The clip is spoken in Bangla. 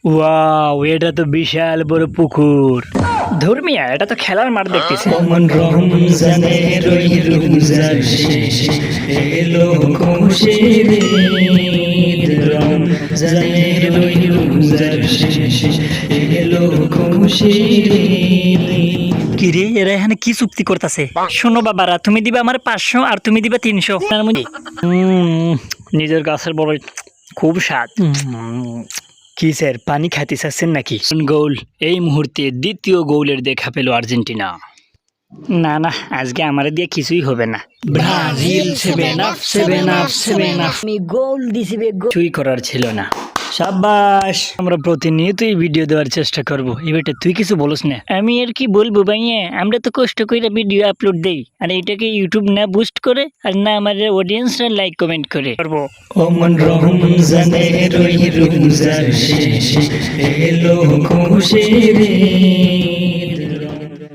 ওয়াও, এটা তো বিশাল বড় পুকুর। ধর্মিয়া, এটা তো খেলার মাঠ দেখতেছি। অমন রমজানে রোজার শেষে এলো খুশির ঈদ। রমজানে রোজার শেষে এলো খুশির ঈদ। কিরে, এরা এখানে কি চুক্তি করতেছে? শোনো বাবারা, তুমি দিবা আমার 500 আর তুমি দিবা 300। তার মধ্যে নিজের গাছের বড় খুব স্বাদ। কি স্যার, পানি খাইতে চাচ্ছেন নাকি? গোল, এই মুহূর্তে দ্বিতীয় গোলের দেখা পেল আর্জেন্টিনা। না না, আজকে আমার দিয়ে কিছুই হবে না। Brazil 7 up 7 up 7 up. আমি গোল দিছি বে, কিছুই করার ছিল না। সাবাস, আমরা প্রতিনিয়তই ভিডিও দেওয়ার চেষ্টা করব। এবারে তুই কিছু বলস না। আমি আর কি বলবো ভাইয়া, আমরা তো কষ্ট করে ভিডিও আপলোড দেই, আর এটাকে ইউটিউব না বুস্ট করে আর না আমাদের অডিয়েন্সরা লাইক কমেন্ট করে করবো। অমন রমজানে রোজার শেষে এলো খুশির ঈদ।